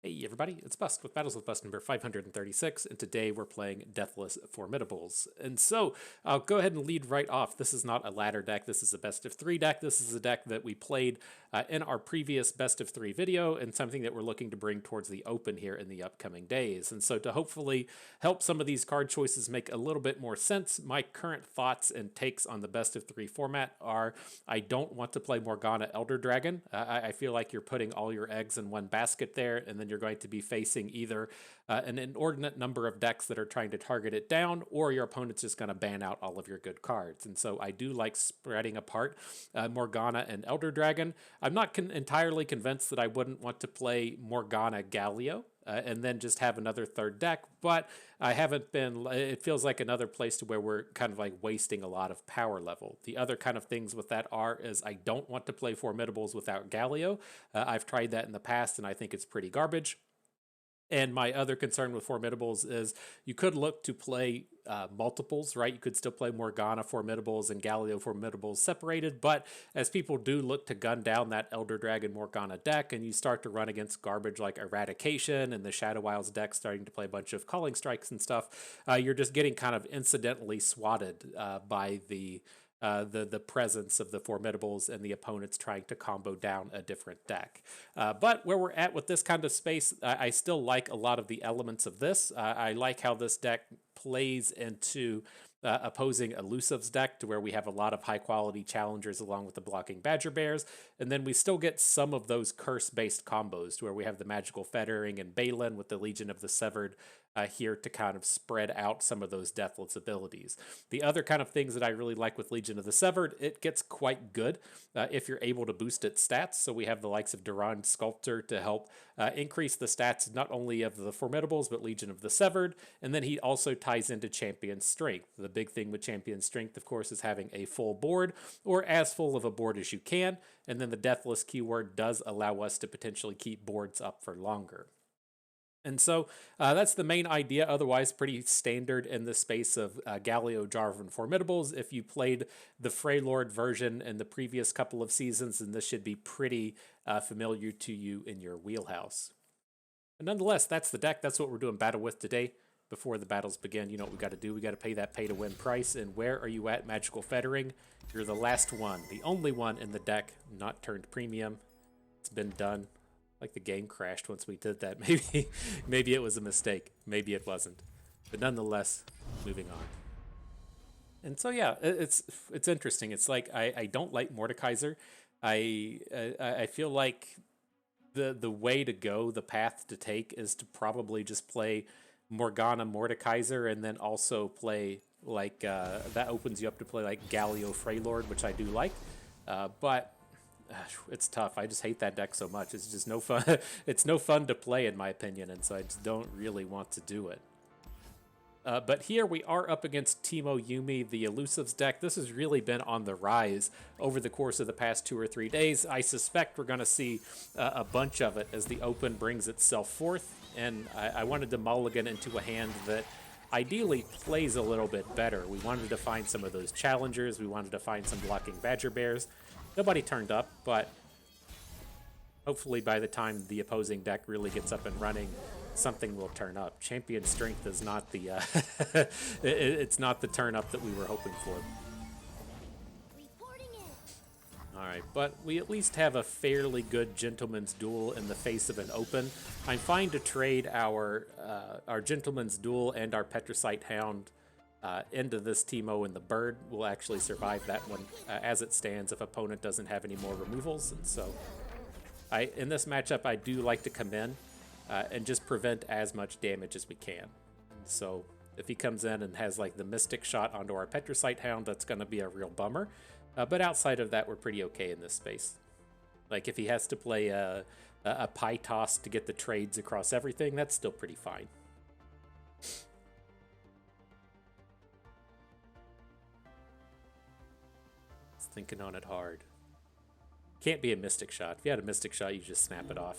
Hey everybody, it's Bust with Battles with Bust number 536, and today we're playing Deathless Formidables. And so, I'll go ahead and lead right off. This is not a ladder deck, this is a best of 3 deck. This is a deck that we played in our previous best of 3 video, and something that we're looking to bring towards the open here in the upcoming days. And so to hopefully help some of these card choices make a little bit more sense, my current thoughts and takes on the best of 3 format are, I don't want to play Morgana Elder Dragon. I feel like you're putting all your eggs in one basket there, and then you're going to be facing either an inordinate number of decks that are trying to target it down, or your opponent's just going to ban out all of your good cards. And so I do like spreading apart Morgana and Elder Dragon. I'm not entirely convinced that I wouldn't want to play Morgana Galio. And then just have another third deck, but I haven't been, it feels like another place to where we're kind of like wasting a lot of power level. The other kind of things with that is I don't want to play Formidables without Galio. I've tried that in the past and I think it's pretty garbage. And my other concern with Formidables is you could look to play multiples, right? You could still play Morgana Formidables and Galio Formidables separated, but as people do look to gun down that Elder Dragon Morgana deck, and you start to run against garbage like Eradication and the Shadow Wilds deck starting to play a bunch of Calling Strikes and stuff, you're just getting kind of incidentally swatted by the presence of the Formidables and the opponents trying to combo down a different deck. But where we're at with this kind of space, I still like a lot of the elements of this. I like how this deck plays into opposing Elusive's deck, to where we have a lot of high quality challengers along with the blocking Badger Bears, and then we still get some of those curse based combos to where we have the Magical Fettering and Balin with the Legion of the Severed here to kind of spread out some of those Deathless abilities. The other kind of things that I really like with Legion of the Severed, it gets quite good if you're able to boost its stats. So we have the likes of Durand Sculptor to help increase the stats not only of the Formidables, but Legion of the Severed. And then he also ties into Champion Strength. The big thing with Champion Strength, of course, is having a full board, or as full of a board as you can. And then the Deathless keyword does allow us to potentially keep boards up for longer. And so that's the main idea. Otherwise, pretty standard in the space of Galio, Jarvan, Formidables. If you played the Freylord version in the previous couple of seasons, then this should be pretty familiar to you in your wheelhouse. But nonetheless, that's the deck. That's what we're doing battle with today. Before the battles begin, you know what we got to do. We got to pay that pay-to-win price. And where are you at, Magical Fettering? You're the last one, the only one in the deck not turned premium. It's been done. Like the game crashed once we did that. Maybe it was a mistake. Maybe it wasn't. But nonetheless, moving on. And so yeah, it's interesting. It's like I don't like Mordekaiser. I feel like the way to go, the path to take, is to probably just play Morgana Mordekaiser, and then also play like that opens you up to play like Galio Freylord, which I do like. But it's tough. I just hate that deck so much. It's just no fun. It's no fun to play, in my opinion, and so I just don't really want to do it. But here we are up against Teemo Yuumi, the Elusives deck. This has really been on the rise over the course of the past 2 or 3 days. I suspect we're going to see a bunch of it as the open brings itself forth, and I wanted to mulligan into a hand that ideally plays a little bit better. We wanted to find some of those challengers. We wanted to find some blocking Badger Bears. Nobody turned up, but hopefully by the time the opposing deck really gets up and running, something will turn up. Champion Strength is not the it's not the turn up that we were hoping for. Alright, but we at least have a fairly good Gentleman's Duel in the face of an open. I'm fine to trade our Gentleman's Duel and our Petricite Hound into this Teemo, and the bird will actually survive that one as it stands if opponent doesn't have any more removals. And so in this matchup, I do like to come in and just prevent as much damage as we can. So if he comes in and has like the Mystic Shot onto our Petricite Hound, that's going to be a real bummer. But outside of that, we're pretty okay in this space. Like if he has to play a pie toss to get the trades across everything, that's still pretty fine. Thinking on it hard. Can't be a Mystic Shot. If you had a Mystic Shot, you just snap it off.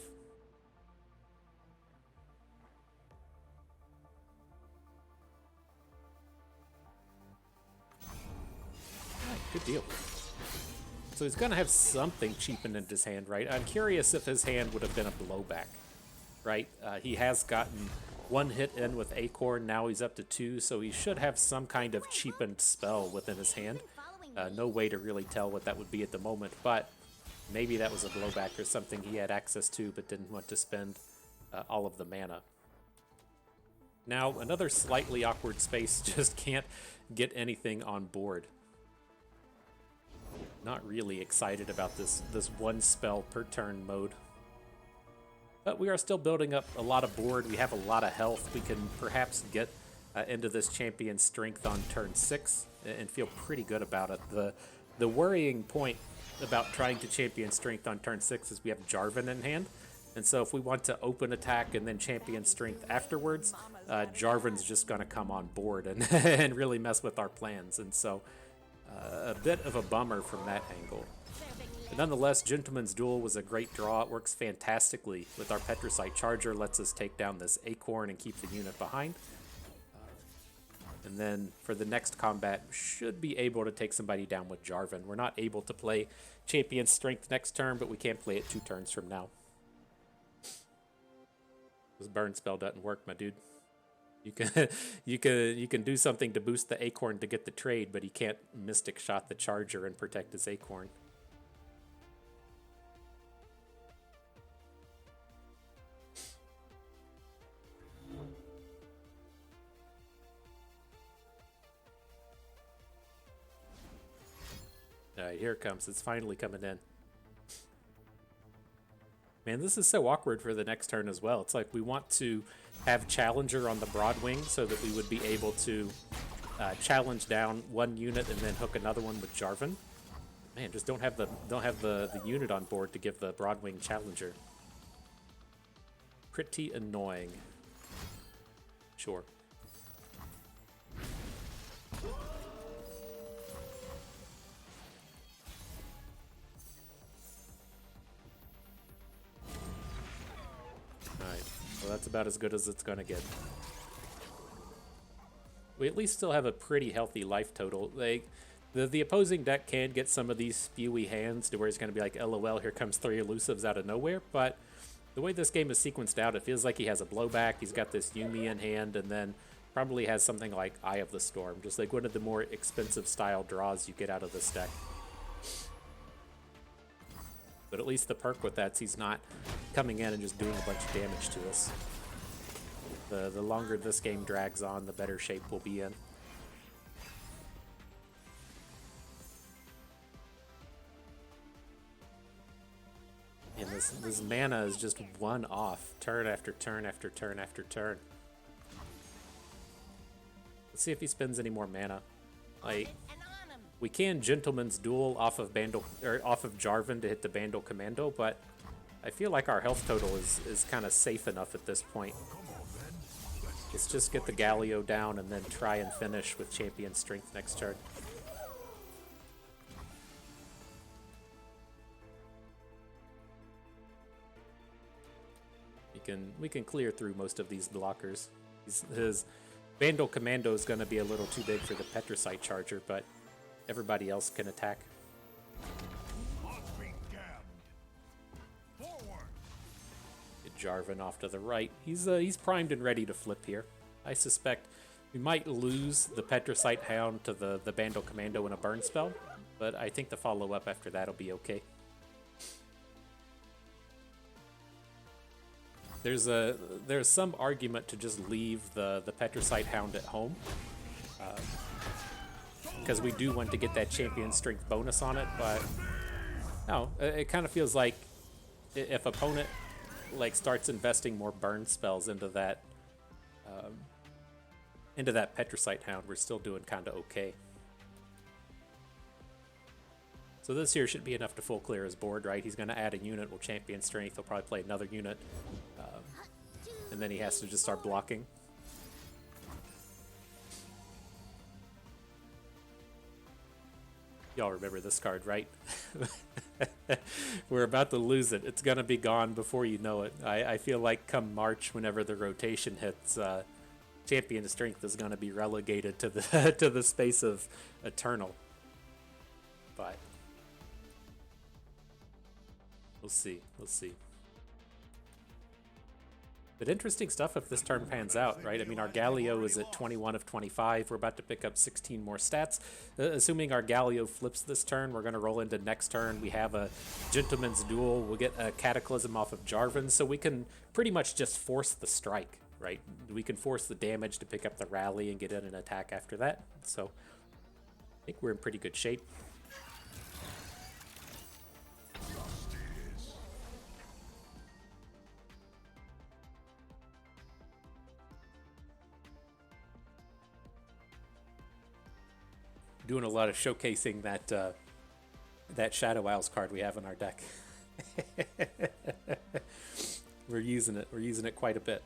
Right, good deal. So he's going to have something cheapened into his hand, right? I'm curious if his hand would have been a blowback right? He has gotten 1 hit in with Acorn, now he's up to 2, so he should have some kind of cheapened spell within his hand. No way to really tell what that would be at the moment, but maybe that was a blowback or something he had access to but didn't want to spend all of the mana. Now, another slightly awkward space, just can't get anything on board. Not really excited about this one spell per turn mode. But we are still building up a lot of board. We have a lot of health. We can perhaps get into this champion strength on turn 6 and feel pretty good about it. The worrying point about trying to champion strength on turn 6 is we have Jarvan in hand. And so if we want to open attack and then champion strength afterwards, Jarvan's just going to come on board and, and really mess with our plans. And so a bit of a bummer from that angle. But nonetheless, Gentleman's Duel was a great draw. It works fantastically with our Petricite Charger, lets us take down this Acorn and keep the unit behind. And then for the next combat, should be able to take somebody down with Jarvan. We're not able to play Champion Strength next turn, but we can play it 2 turns from now. This burn spell doesn't work, my dude. You can do something to boost the Acorn to get the trade, but he can't Mystic Shot the Charger and protect his Acorn. Alright, here it comes. It's finally coming in. Man, this is so awkward for the next turn as well. It's like we want to have Challenger on the Broadwing so that we would be able to challenge down one unit and then hook another one with Jarvan. Man, just don't have the unit on board to give the Broadwing Challenger. Pretty annoying. Sure. Alright, well that's about as good as it's gonna get. We at least still have a pretty healthy life total. The opposing deck can get some of these spewy hands to where it's gonna be like, LOL, here comes 3 elusives out of nowhere, but the way this game is sequenced out, it feels like he has a blowback, he's got this Yuumi in hand, and then probably has something like Eye of the Storm, just like one of the more expensive style draws you get out of this deck. But at least the perk with that is he's not coming in and just doing a bunch of damage to us. The longer this game drags on, the better shape we'll be in. And this mana is just one off, turn after turn after turn after turn. Let's see if he spends any more mana. Like, we can Gentleman's Duel off of Jarvan to hit the Bandle Commando, but I feel like our health total is kind of safe enough at this point. Let's just get the Galio down and then try and finish with Champion Strength next turn. We can clear through most of these blockers. His Bandle Commando is going to be a little too big for the Petricite Charger, but everybody else can attack. Get Jarvan off to the right. He's primed and ready to flip here. I suspect we might lose the Petricite Hound to the Bandle Commando in a burn spell, but I think the follow-up after that will be okay. There's some argument to just leave the Petricite Hound at home, because we do want to get that Champion Strength bonus on it, but no, it kind of feels like if opponent starts investing more burn spells into that Petricite Hound, we're still doing kind of okay. So this here should be enough to full clear his board, right? He's going to add a unit, will Champion Strength, he'll probably play another unit, and then he has to just start blocking. Y'all remember this card, right? We're about to lose it. It's going to be gone before you know it. I feel like come March, whenever the rotation hits, Champion Strength is going to be relegated to the to the space of Eternal. But we'll see. We'll see. But interesting stuff if this turn pans out, right? I mean, our Galio is at 21 of 25. We're about to pick up 16 more stats. Assuming our Galio flips this turn, we're going to roll into next turn. We have a Gentleman's Duel. We'll get a Cataclysm off of Jarvan, so we can pretty much just force the strike, right? We can force the damage to pick up the rally and get in an attack after that. So I think we're in pretty good shape. Doing a lot of showcasing that that Shadow Isles card we have in our deck. We're using it. We're using it quite a bit.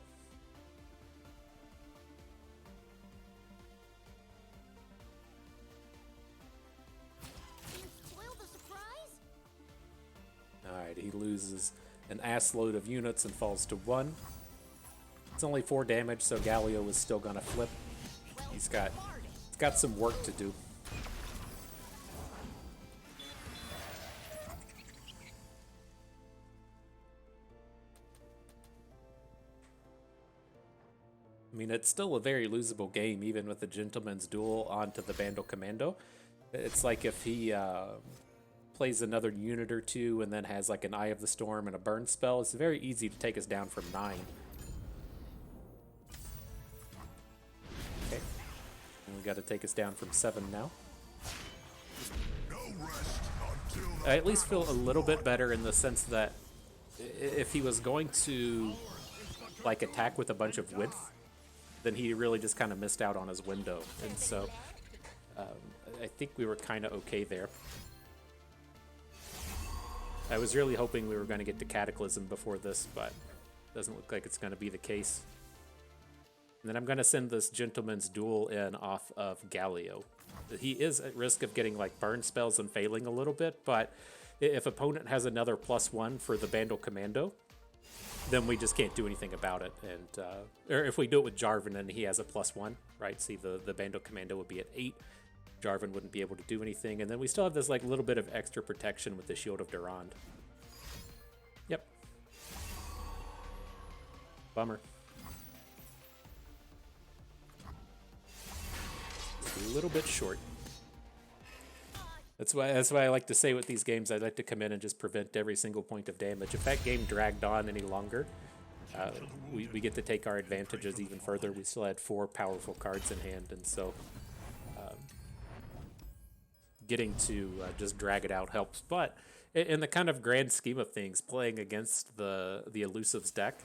Alright, he loses an ass load of units and falls to 1. It's only 4 damage, so Galio is still gonna flip. He's got some work to do. I mean, it's still a very losable game, even with the Gentleman's Duel onto the Bandle Commando. It's like if he plays another unit or two and then has like an Eye of the Storm and a burn spell, it's very easy to take us down from 9. Okay. And we got to take us down from 7 now. I at least feel a little bit better in the sense that if he was going to like attack with a bunch of width, then he really just kind of missed out on his window. And so I think we were kind of okay there. I was really hoping we were going to get to Cataclysm before this, but doesn't look like it's going to be the case. And then I'm going to send this Gentleman's Duel in off of Galio. He is at risk of getting like burn spells and failing a little bit, but if opponent has another +1 for the Bandle Commando, then we just can't do anything about it. And or if we do it with Jarvan and he has a +1, right? See, the Bandle Commando would be at 8. Jarvan wouldn't be able to do anything. And then we still have this like little bit of extra protection with the Shield of Durand. Yep. Bummer. It's a little bit short. That's why I like to say with these games, I like to come in and just prevent every single point of damage. If that game dragged on any longer, we get to take our advantages even further. We still had 4 powerful cards in hand, and so getting to just drag it out helps. But in the kind of grand scheme of things, playing against the Elusives deck,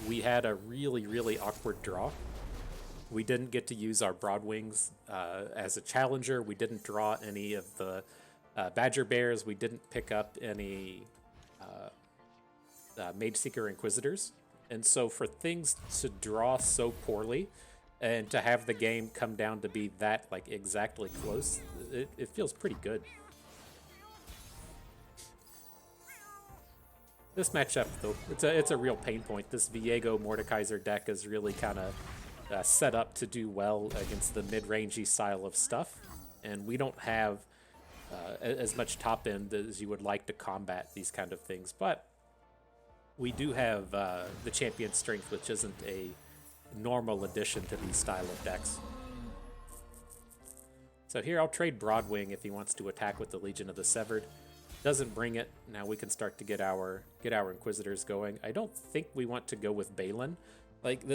we had a really, really awkward draw. We didn't get to use our Broadwings as a challenger. We didn't draw any of the Badger Bears. We didn't pick up any Mage Seeker Inquisitors. And so for things to draw so poorly and to have the game come down to be that like exactly close, it feels pretty good. This matchup, though, it's a real pain point. This Viego Mordekaiser deck is really kind of set up to do well against the mid-rangey style of stuff, and we don't have as much top end as you would like to combat these kind of things, but we do have the champion strength, which isn't a normal addition to these style of decks. So here I'll trade Broadwing if he wants to attack with the Legion of the Severed. Doesn't bring it. Now we can start to get our Inquisitors going. I don't think we want to go with Balin. Like,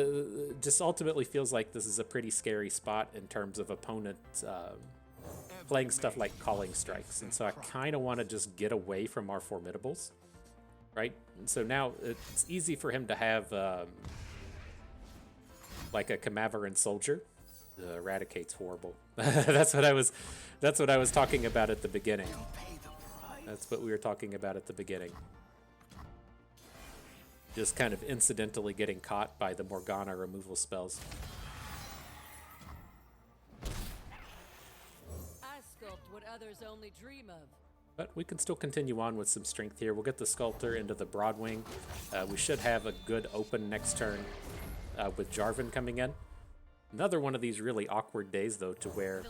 just ultimately feels like this is a pretty scary spot in terms of opponent playing stuff like Calling Strikes. And so I kind of want to just get away from our Formidables, right? And so now it's easy for him to have like a Camaveran Soldier. Eradicate's horrible. That's what I was talking about at the beginning. That's what we were talking about at the beginning. Just kind of incidentally getting caught by the Morgana removal spells. I sculpt what others only dream of. But we can still continue on with some strength here. We'll get the Sculptor into the Broadwing. We should have a good open next turn with Jarvan coming in. Another one of these really awkward days, though, to where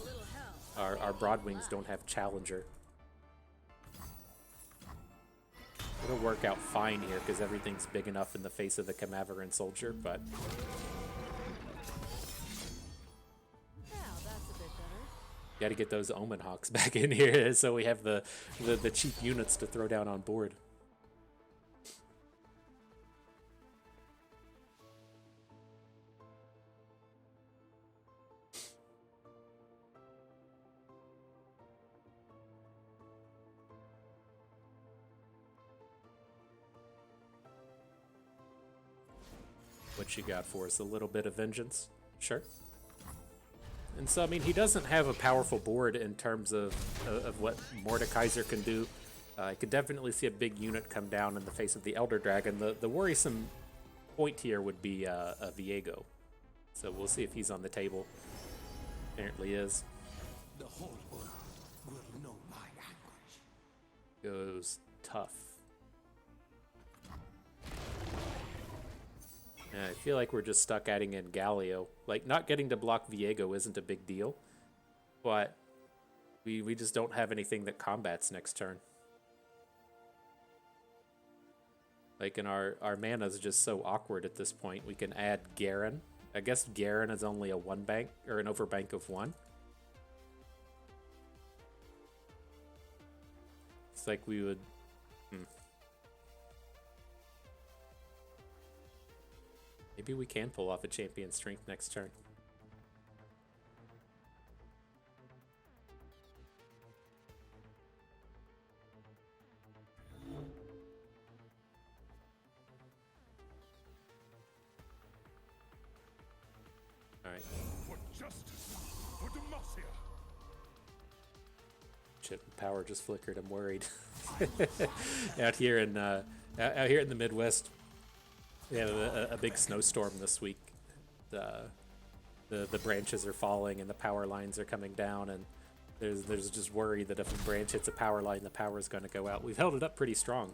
our Broadwings don't have Challenger. It'll work out fine here because everything's big enough in the face of the Camaveran soldier, but Now that's a bit better. got to get those Omen Hawks back in here so we have the cheap units to throw down on board. What you got for us? A little bit of vengeance? Sure. And so, I mean, he doesn't have a powerful board in terms of what Mordekaiser can do. I could definitely see a big unit come down in the face of the Elder Dragon. The worrisome point here would be a Viego. So we'll see if he's on the table. Apparently is. The whole world will know my anguish. Goes tough. Yeah, I feel like we're just stuck adding in Galio. Like, not getting to block Viego isn't a big deal, but we just don't have anything that combats next turn. Like, and our mana's just so awkward at this point. We can add Garen. I guess Garen is only a 1 bank, or an overbank of 1. It's like we would... Maybe we can pull off a champion strength next turn. All right. For justice, for Demacia. Shit, power just flickered. I'm worried. out here in the Midwest, we have a big snowstorm this week. The branches are falling and the power lines are coming down, and there's just worry that if a branch hits a power line, the power is going to go out. We've held it up pretty strong,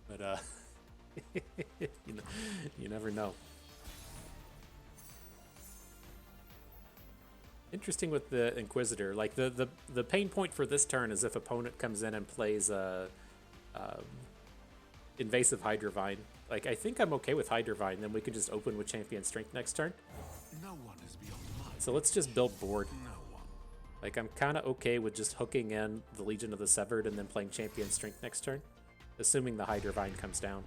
but you never know. Interesting with the Inquisitor. Like the pain point for this turn is if opponent comes in and plays a invasive Hydrovine. Like, I think I'm okay with Hydrovine, then we can just open with Champion Strength next turn. No one is beyond my. So let's just build board. No one. Like, I'm kind of okay with just hooking in the Legion of the Severed and then playing Champion Strength next turn, assuming the Hydrovine comes down.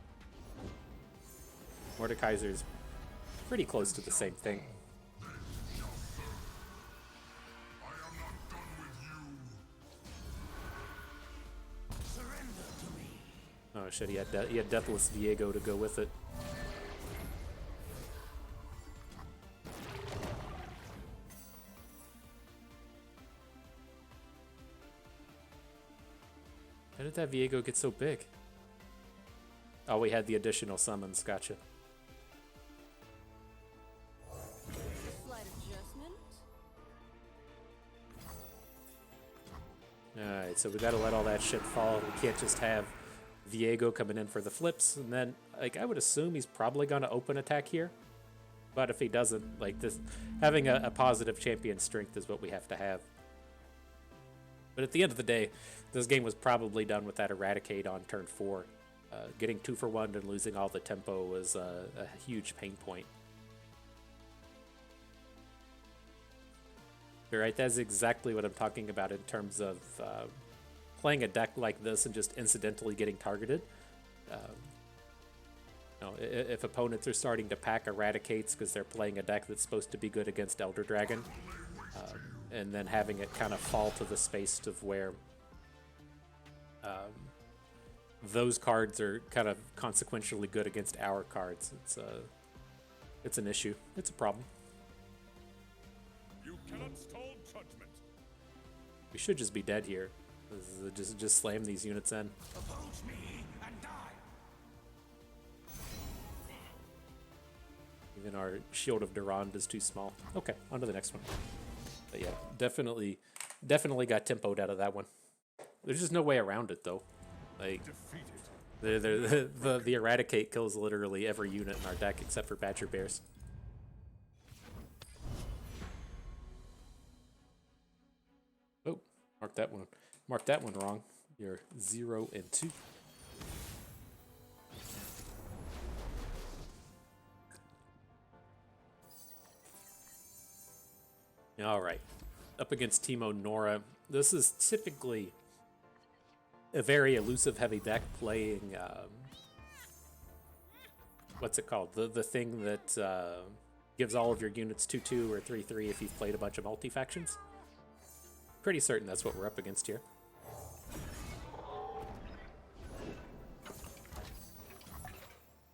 Mordekaiser's pretty close to the same thing. Oh shit, he had Deathless Viego to go with it. How did that Viego get so big? Oh, we had the additional summons, gotcha. Slight adjustment. Alright, so we gotta let all that shit fall. We can't just have Viego coming in for the flips, and then, like, I would assume he's probably gonna open attack here. But if he doesn't, like, this, having a positive champion strength is what we have to have. But at the end of the day, this game was probably done with that Eradicate on turn 4. Getting 2 for 1 and losing all the tempo was a huge pain point. Right, that's exactly what I'm talking about in terms of playing a deck like this and just incidentally getting targeted. If opponents are starting to pack Eradicates because they're playing a deck that's supposed to be good against Elder Dragon, and then having it kind of fall to the space of where those cards are kind of consequentially good against our cards. It's an issue. It's a problem. You cannot stall judgment. We should just be dead here. Just slam these units in. Oppose me and die. Even our Shield of Durand is too small. Okay, on to the next one. But yeah, definitely got tempoed out of that one. There's just no way around it, though. Like, Defeated. the Eradicate kills literally every unit in our deck except for Badger Bears. Oh, mark that one wrong. You're 0 and 2. All right, up against Teemo Norra. This is typically a very elusive heavy deck playing, what's it called? The thing that gives all of your units 2/2 or 3/3 if you've played a bunch of multi-factions. Pretty certain that's what we're up against here.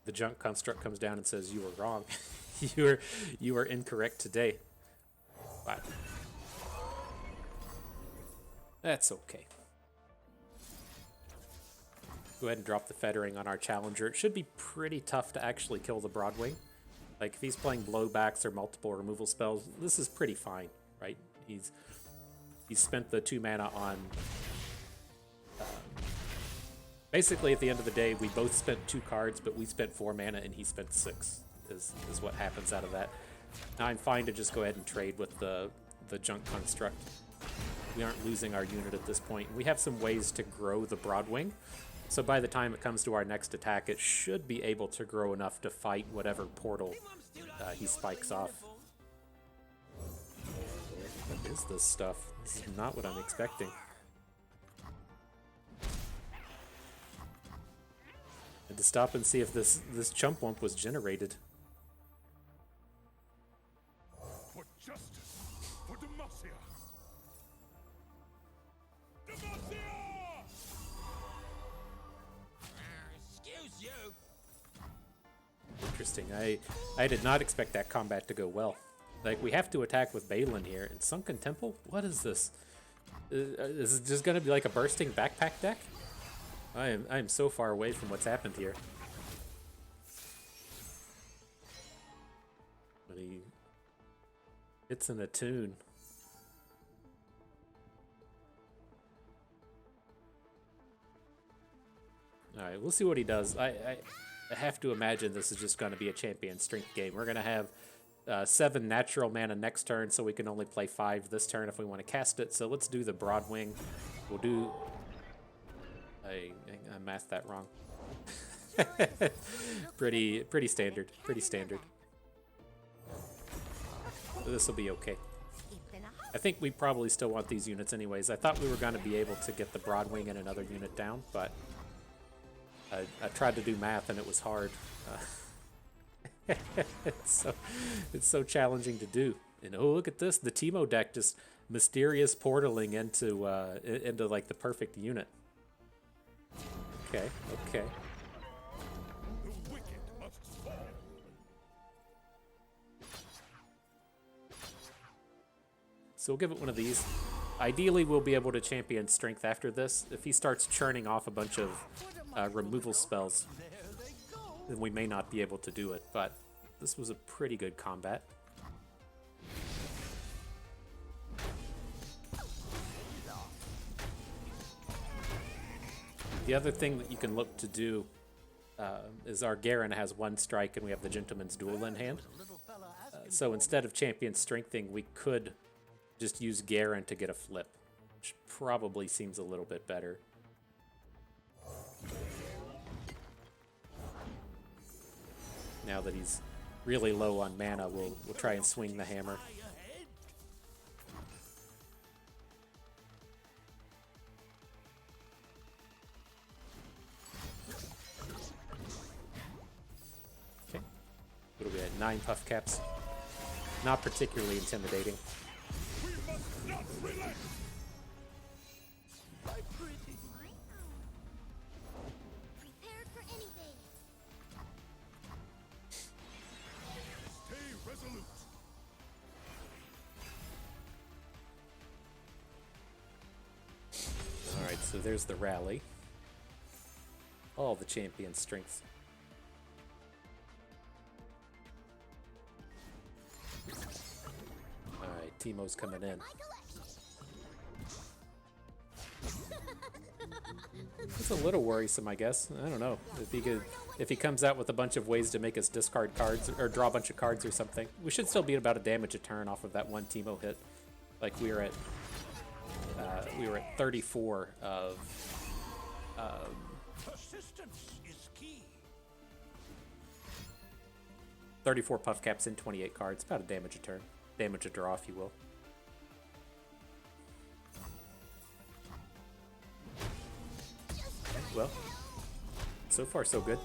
The junk construct comes down and says, "You were wrong. you were incorrect today." But that's okay. Go ahead and drop the fettering on our challenger. It should be pretty tough to actually kill the Broadwing. Like, if he's playing blowbacks or multiple removal spells, this is pretty fine, right? He's spent the 2 mana on... basically, at the end of the day, we both spent 2 cards, but we spent 4 mana and he spent 6, is what happens out of that. Now, I'm fine to just go ahead and trade with the junk construct. We aren't losing our unit at this point. We have some ways to grow the Broadwing. So by the time it comes to our next attack, it should be able to grow enough to fight whatever portal he spikes off. What is this stuff? This is not what I'm expecting. I had to stop and see if this chump wump was generated. For justice, for Demacia. Demacia! Excuse you. Interesting. I did not expect that combat to go well. Like, we have to attack with Balin here. And Sunken Temple? What is this? Is it just going to be like a bursting backpack deck? I am so far away from what's happened here. But he hits in a tune. Alright, we'll see what he does. I have to imagine this is just going to be a champion strength game. We're going to have 7 natural mana next turn, so we can only play 5 this turn if we want to cast it. So let's do the Broadwing. We'll do... I mathed that wrong. pretty standard. Pretty standard. This will be okay. I think we probably still want these units anyways. I thought we were going to be able to get the Broadwing and another unit down, but I tried to do math and it was hard. It's so challenging to do. And oh, look at this. The Teemo deck just mysterious portaling into like the perfect unit. Okay, okay. The wicked must fall. So we'll give it one of these. Ideally, we'll be able to champion strength after this. If he starts churning off a bunch of removal spells, then we may not be able to do it. But this was a pretty good combat. The other thing that you can look to do is our Garen has 1 strike and we have the Gentleman's Duel in hand. So instead of champion strengthening, we could just use Garen to get a flip, which probably seems a little bit better. Now that he's really low on mana, we'll try and swing the hammer. Okay. What are we at? 9 puff caps. Not particularly intimidating. We must not relent. Prepared for anything. Stay resolute. Alright, so there's the rally. All the champion strengths. Alright, Teemo's coming in. It's a little worrisome, I guess. I don't know. If he comes out with a bunch of ways to make us discard cards or draw a bunch of cards or something. We should still be at about a damage a turn off of that one Teemo hit. Like we were at 34 of Persistence is key. 34 puff caps in 28 cards. About a damage a turn. Damage a draw, if you will. well, so far so good.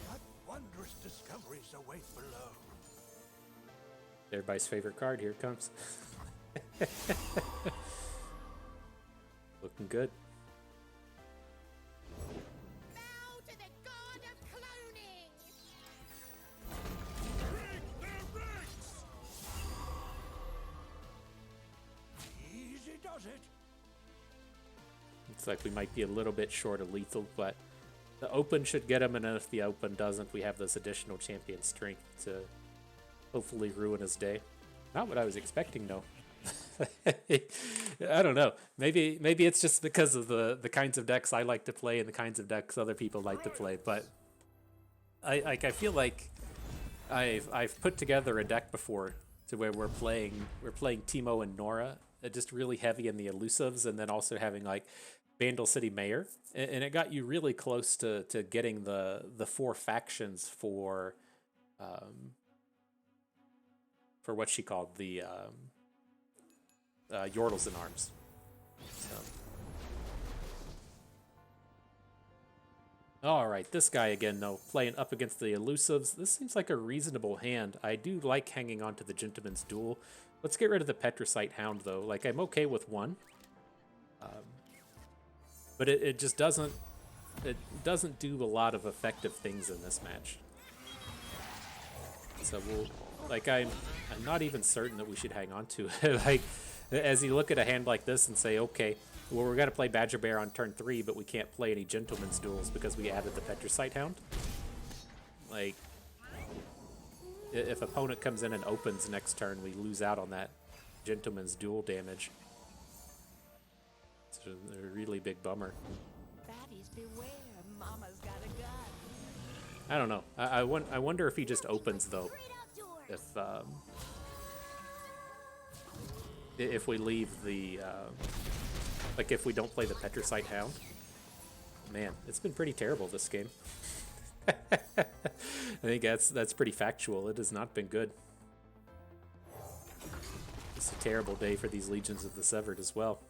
What wondrous discoveries await below. Everybody's favorite card, here it comes. Looking good. Bow to the god of cloning! Easy does it. Looks like we might be a little bit short of lethal, but the open should get him, and if the open doesn't, we have this additional champion strength to hopefully ruin his day. Not what I was expecting, though. I don't know. Maybe it's just because of the kinds of decks I like to play and the kinds of decks other people like to play. But I feel like I've put together a deck before to where we're playing Teemo and Norra, just really heavy in the elusives, and then also having like Vandal City Mayor, and it got you really close to getting the 4 factions for what she called the Yordles in Arms. So. All right, this guy again, though, playing up against the elusives. This seems like a reasonable hand. I do like hanging on to the Gentleman's Duel. Let's get rid of the Petricite Hound, though. Like, I'm okay with one. But it just doesn't do a lot of effective things in this match. So we'll, like, I'm not even certain that we should hang on to it. Like, as you look at a hand like this and say, okay, well, we're gonna play Badger Bear on turn 3, but we can't play any Gentleman's Duels because we added the Petricite Hound. Like, if opponent comes in and opens next turn, we lose out on that Gentleman's Duel damage. It's a really big bummer. Baddies beware, Mama's got a gun. I don't know. I wonder if he just opens, though. Great outdoors! If we leave the like if we don't play the Petricite Hound. Man, it's been pretty terrible this game. I think that's pretty factual. It has not been good. It's a terrible day for these Legions of the Severed as well.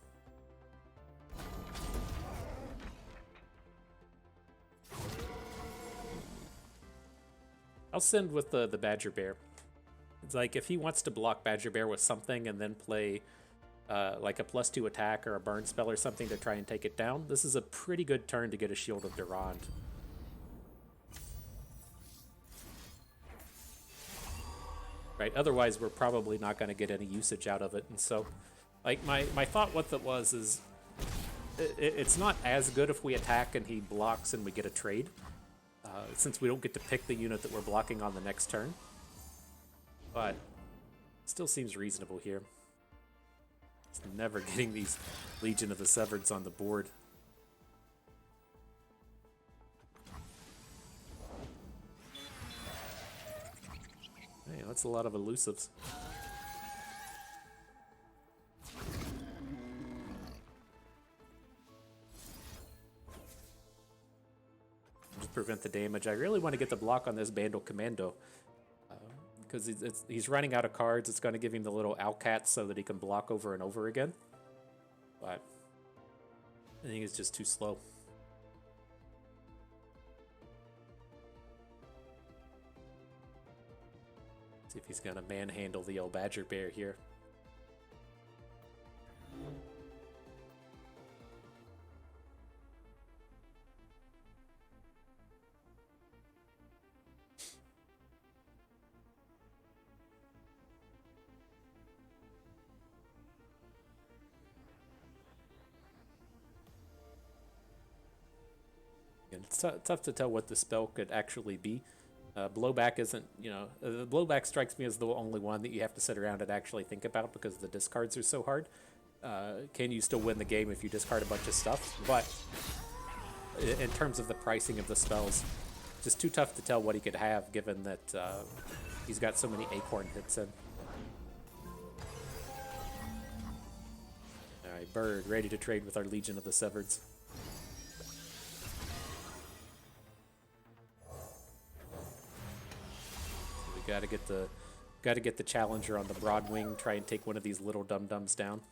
I'll send with the Badger Bear. It's like if he wants to block Badger Bear with something and then play like a +2 attack or a burn spell or something to try and take it down, this is a pretty good turn to get a Shield of Durand. Right, otherwise we're probably not going to get any usage out of it. And so, like, my thought with it is it's not as good if we attack and he blocks and we get a trade, since we don't get to pick the unit that we're blocking on the next turn. But it still seems reasonable here. It's never getting these Legion of the Severeds on the board. Hey, that's a lot of elusives. Just prevent the damage. I really want to get the block on this Bandle Commando. Because he's running out of cards. It's going to give him the little Owlcat so that he can block over and over again. But I think it's just too slow. See if he's going to manhandle the old Badger Bear here. It's tough to tell what the spell could actually be. Blowback isn't, blowback strikes me as the only one that you have to sit around and actually think about because the discards are so hard. Can you still win the game if you discard a bunch of stuff? But in terms of the pricing of the spells, just too tough to tell what he could have given that he's got so many acorn hits in. Alright, Bird, ready to trade with our Legion of the Severeds. Got to get the Got to get the challenger on the broad wing, try and take one of these little dum-dums down.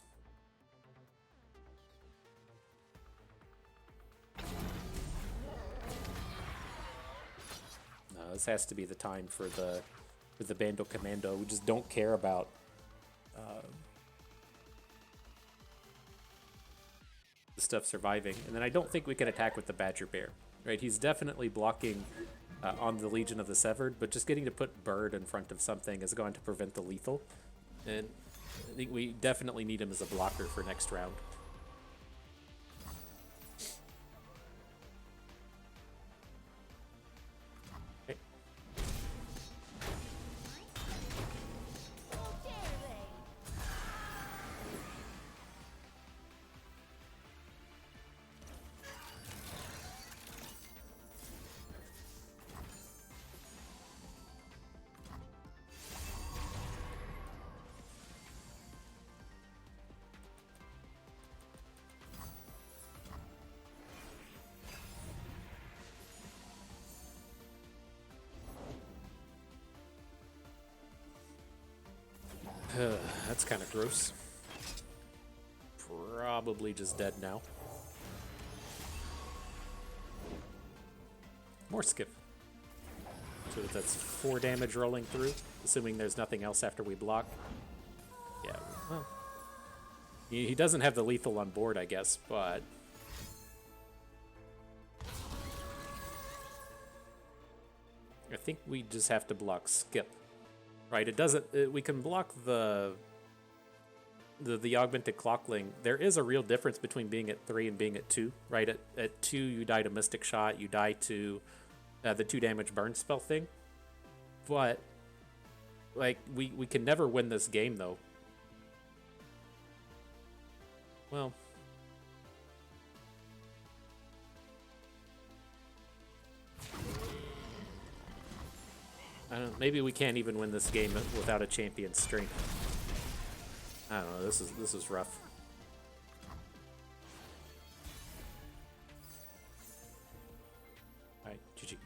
No, this has to be the time for the Bando Commando. We just don't care about the stuff surviving. And then I don't think we can attack with the Badger Bear. Right? He's definitely blocking on the Legion of the Severed, but just getting to put Bird in front of something is going to prevent the lethal. And I think we definitely need him as a blocker for next round. Okay. Oh, dare they? That's kind of gross. Probably just dead now. More skip. So that's 4 damage rolling through, assuming there's nothing else after we block. Yeah, well. He doesn't have the lethal on board, I guess, but... I think we just have to block skip. Right, it doesn't... we can block the augmented clockling. There is a real difference between being at 3 and being at 2, right? At 2, you die to Mystic Shot, you die to the 2 damage burn spell thing. But, like, we can never win this game, though. Well... I don't know, maybe we can't even win this game without a champion's strength. I don't know, this is rough. Alright, GG.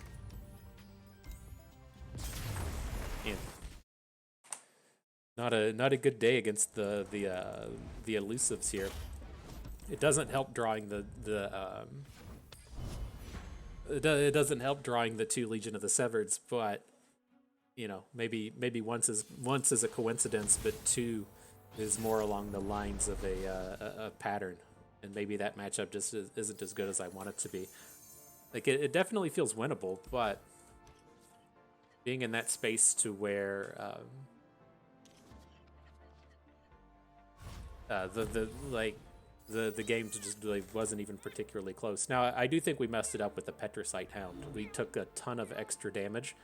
And not a good day against the elusives here. It doesn't help drawing it doesn't help drawing the 2 Legion of the Severeds, but you know, maybe once is a coincidence, but 2 is more along the lines of a pattern, and maybe that matchup just isn't as good as I want it to be. Like it definitely feels winnable, but being in that space to where the game just like wasn't even particularly close. Now I do think we messed it up with the Petricite Hound. We took a ton of extra damage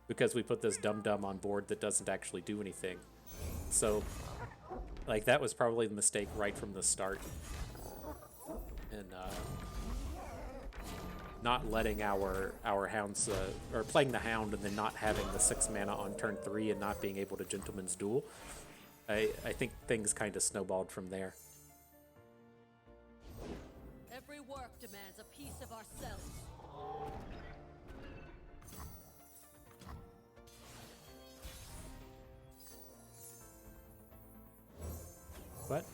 because we put this dum-dum on board that doesn't actually do anything. So, like, that was probably the mistake right from the start. And, not letting our hounds, or playing the hound and then not having the 6 mana on turn 3 and not being able to Gentleman's Duel. I think things kind of snowballed from there. Every work demands a piece of ourselves. But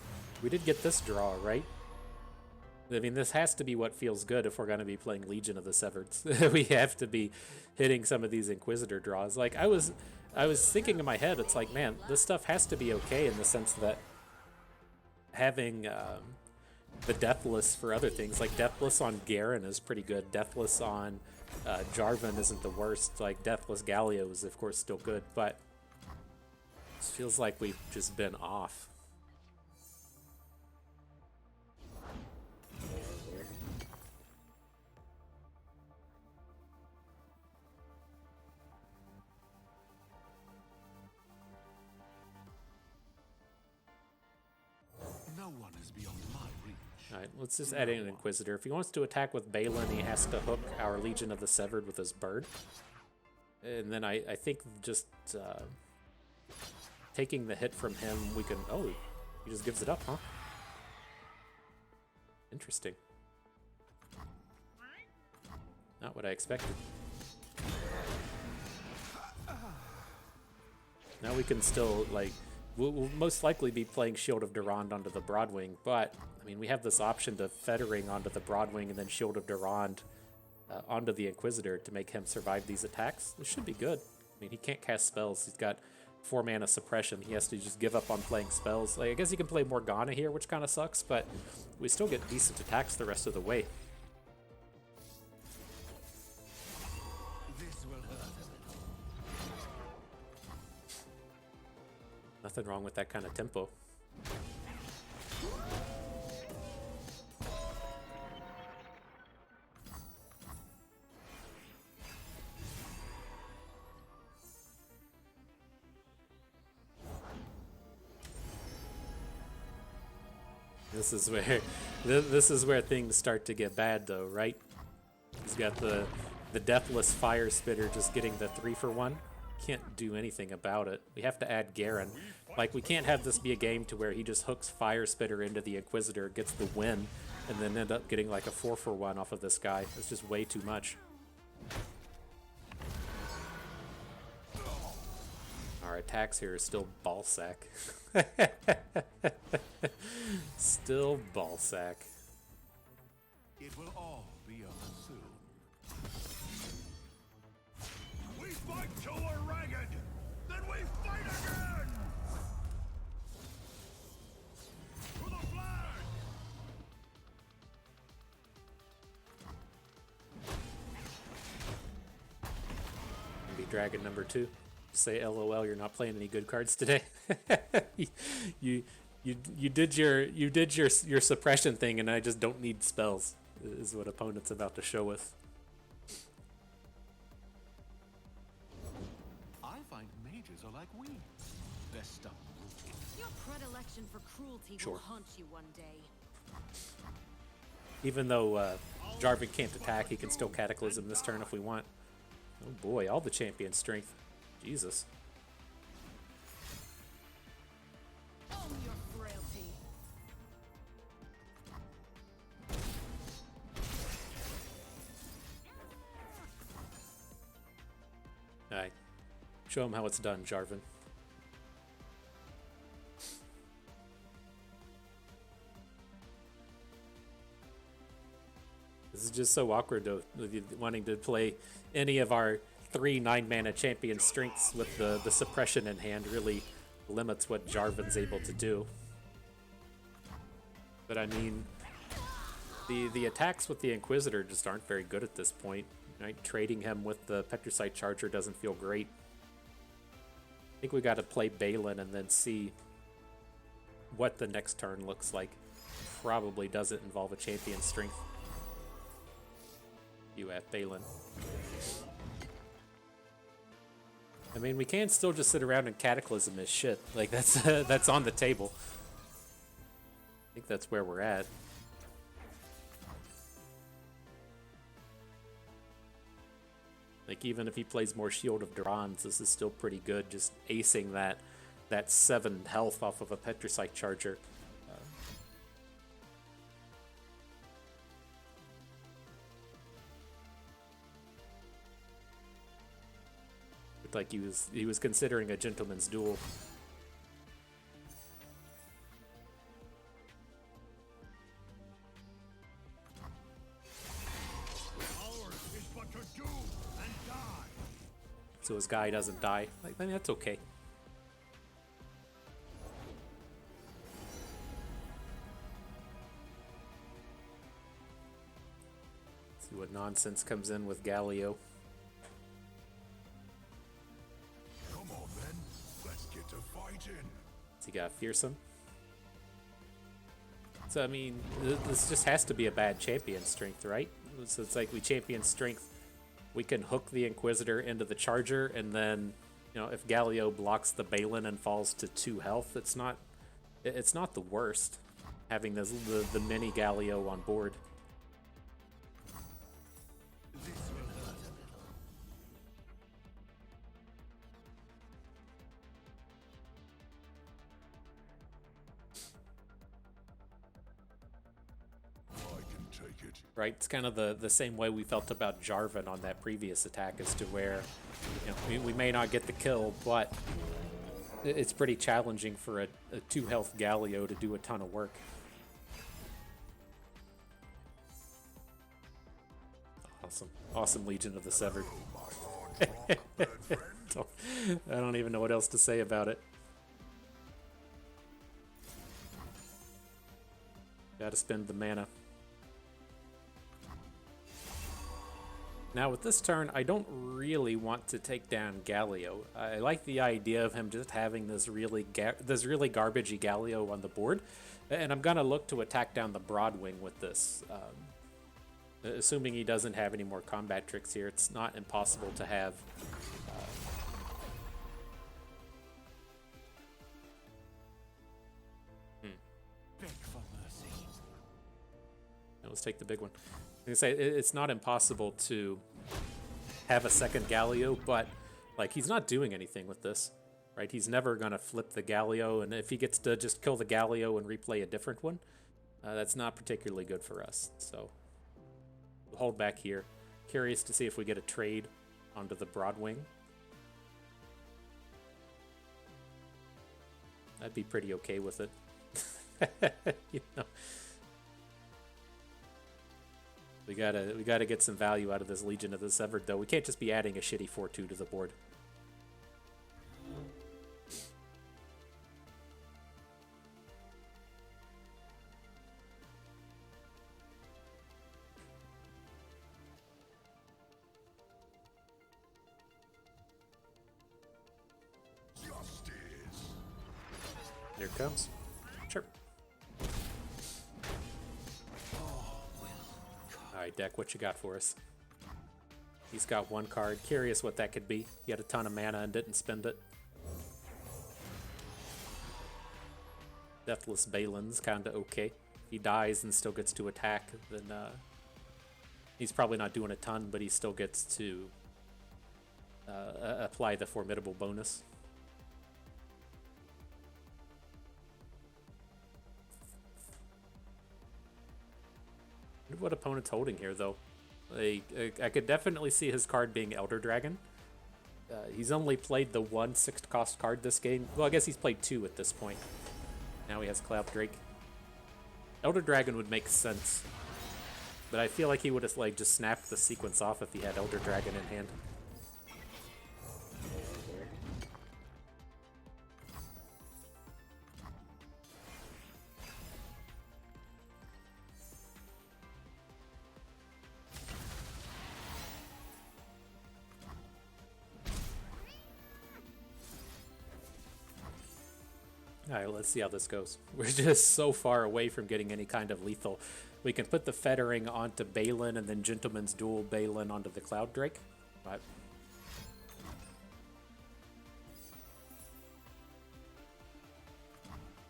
we did get this draw, right? I mean, this has to be what feels good if we're going to be playing Legion of the Severeds. We have to be hitting some of these Inquisitor draws. Like, I was thinking in my head, it's like, man, this stuff has to be okay in the sense that having the Deathless for other things, like Deathless on Garen is pretty good. Deathless on Jarvan isn't the worst. Like, Deathless Galio is, of course, still good, but it feels like we've just been off. No one is beyond my reach. Alright, let's just add in an Inquisitor. If he wants to attack with Balin, he has to hook our Legion of the Severed with his bird. And then I think just taking the hit from him, we can... Oh, he just gives it up, huh? Interesting. Not what I expected. Now we can still, like, we'll most likely be playing Shield of Durand onto the Broadwing, but, I mean, we have this option to Fettering onto the Broadwing and then Shield of Durand onto the Inquisitor to make him survive these attacks. This should be good. I mean, he can't cast spells. He's got 4 mana suppression. He has to just give up on playing spells. Like, I guess he can play Morgana here, which kind of sucks, but we still get decent attacks the rest of the way. This will hurt. Nothing wrong with that kind of tempo. This is where things start to get bad, though, right? He's got the Deathless Fire Spitter just getting the 3-for-1. Can't do anything about it. We have to add Garen. Like, we can't have this be a game to where he just hooks Fire Spitter into the Inquisitor, gets the win, and then end up getting like a 4-for-1 off of this guy. It's just way too much. Our attacks here are still ballsack. Still ballsack. It will all be over soon. We fight till we're ragged, then we fight again. To the flag. Maybe Dragon number 2. Say LOL, you're not playing any good cards today. you did your suppression thing, and I just don't need spells, is what opponent's about to show us. I find mages are like weeds. They're stubborn. Your predilection for cruelty Sure. will haunt you one day. Even though Jarvan can't attack, he can still Cataclysm this turn if we want. Oh boy, all the champion strength. Jesus. Own your frailty. Alright. Show him how it's done, Jarvan. This is just so awkward, though, with you wanting to play any of our 3 9-mana champion strengths with the suppression in hand really limits what Jarvan's able to do. But I mean, the attacks with the Inquisitor just aren't very good at this point. Right? Trading him with the Petricite Charger doesn't feel great. I think we got to play Balin and then see what the next turn looks like. Probably doesn't involve a champion strength. You at Balin. I mean, we can still just sit around and Cataclysm his shit. Like, that's that's on the table. I think that's where we're at. Like, even if he plays more Shield of Durans, this is still pretty good. Just acing that 7 health off of a Petricite Charger. Like he was considering a gentleman's duel. Ours is but to do and die. So his guy doesn't die. Like, I mean, that's okay. See what nonsense comes in with Galio. Come on, then. Let's get to fighting. So he got fearsome. So I mean, this just has to be a bad champion strength, right? So it's like we champion strength, we can hook the Inquisitor into the Charger, and then, you know, if Galio blocks the Balin and falls to 2 health, it's not the worst having the mini Galio on board. This will hurt a little. I can take it. Right, it's kind of the same way we felt about Jarvan on that previous attack, as to where, you know, we may not get the kill, but it's pretty challenging for a 2 health Galio to do a ton of work. Awesome. Awesome Legion of the Severed. I don't even know what else to say about it. Gotta spend the mana. Now with this turn, I don't really want to take down Galio. I like the idea of him just having this really garbagey Galio on the board, and I'm gonna look to attack down the Broadwing with this. Assuming he doesn't have any more combat tricks here, it's not impossible to have. Beg for mercy. Let's take the big one. I was gonna say it's not impossible to have a second Galio, but like he's not doing anything with this, right? He's never gonna flip the Galio, and if he gets to just kill the Galio and replay a different one, that's not particularly good for us. So we'll hold back here. Curious to see if we get a trade onto the Broadwing. I'd be pretty okay with it. You know. We gotta get some value out of this Legion of the Severed, though. We can't just be adding a shitty 4/2 to the board. Justice. Here it comes. Sure. Alright, deck, what you got for us? He's got one card. Curious what that could be. He had a ton of mana and didn't spend it. Deathless Balin's kinda okay. If he dies and still gets to attack, then he's probably not doing a ton, but he still gets to apply the Formidable bonus. What opponent's holding here, though? I could definitely see his card being Elder Dragon. He's only played the 1 6th cost card this game. Well, I guess he's played 2 at this point. Now he has Cloud Drake. Elder Dragon would make sense, but I feel like he would have like just snapped the sequence off if he had Elder Dragon in hand. Alright, let's see how this goes. We're just so far away from getting any kind of lethal. We can put the Fettering onto Balin and then Gentleman's Duel Balin onto the Cloud Drake. But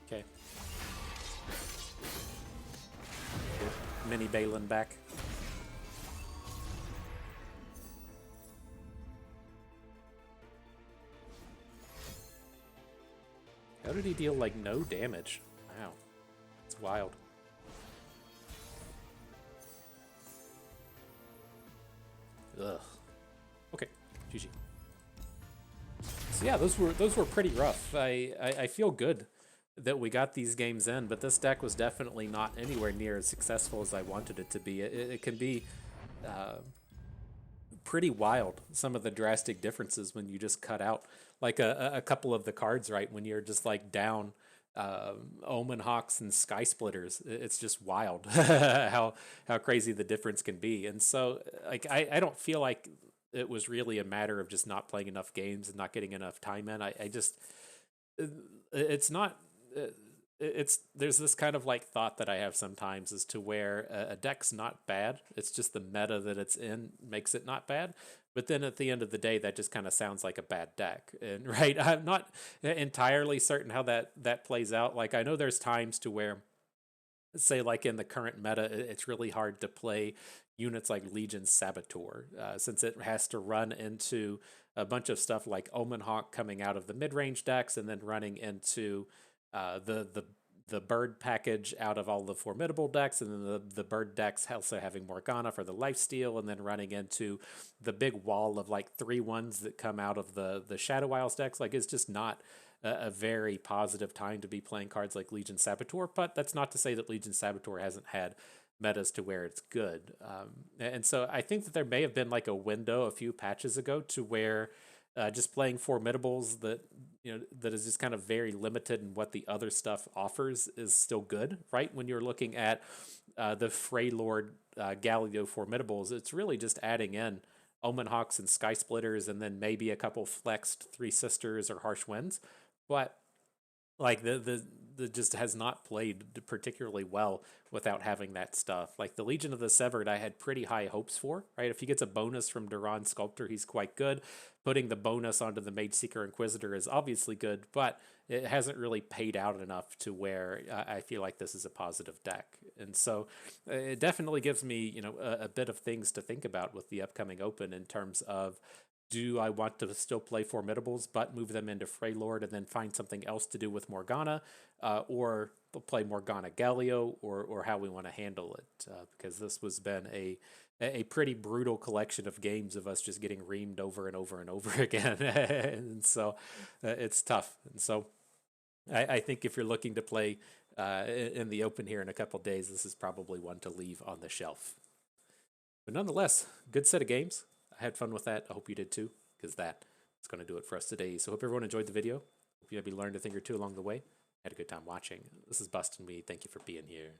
okay. Get mini Balin back. How did he deal, like, no damage? Wow. It's wild. Ugh. Okay. GG. So yeah, those were pretty rough. I feel good that we got these games in, but this deck was definitely not anywhere near as successful as I wanted it to be. It can be pretty wild, some of the drastic differences when you just cut out like a couple of the cards, right? When you're just like down Omen Hawks and Sky Splitters. It's just wild how crazy the difference can be. And so like I don't feel like it was really a matter of just not playing enough games and not getting enough time in. I just it's not it's there's this kind of like thought that I have sometimes as to where a deck's not bad. It's just the meta that it's in makes it not bad. But then at the end of the day, that just kind of sounds like a bad deck. And right, I'm not entirely certain how that plays out. Like I know there's times to where, say like in the current meta, it's really hard to play units like Legion Saboteur, since it has to run into a bunch of stuff like Omen Hawk coming out of the mid-range decks and then running into the bird package out of all the formidable decks, and then the bird decks also having Morgana for the lifesteal, and then running into the big wall of like 3/1s that come out of the Shadow Isles decks. Like it's just not a very positive time to be playing cards like Legion Saboteur, but that's not to say that Legion Saboteur hasn't had metas to where it's good. And so I think that there may have been like a window a few patches ago to where just playing Formidables that is just kind of very limited in what the other stuff offers is still good, right? When you're looking at the Frey Lord Galio Formidables, it's really just adding in Omen Hawks and Sky Splitters, and then maybe a couple flexed Three Sisters or Harsh Winds. But like the just has not played particularly well without having that stuff. Like the Legion of the Severed, I had pretty high hopes for, right? If he gets a bonus from Duran Sculptor, he's quite good. Putting the bonus onto the Mage Seeker Inquisitor is obviously good, but it hasn't really paid out enough to where I feel like this is a positive deck. And so it definitely gives me, a bit of things to think about with the upcoming Open in terms of, do I want to still play Formidables but move them into Freylord and then find something else to do with Morgana, or play Morgana Galio, or how we want to handle it? Because this has been a pretty brutal collection of games of us just getting reamed over and over and over again, and so it's tough. And so I think if you're looking to play in the Open here in a couple days, this is probably one to leave on the shelf. But nonetheless, good set of games. I had fun with that. I hope you did too, because that is going to do it for us today. So hope everyone enjoyed the video. Hope you maybe learned a thing or two along the way. Had a good time watching. This is Bustin' Me. Thank you for being here.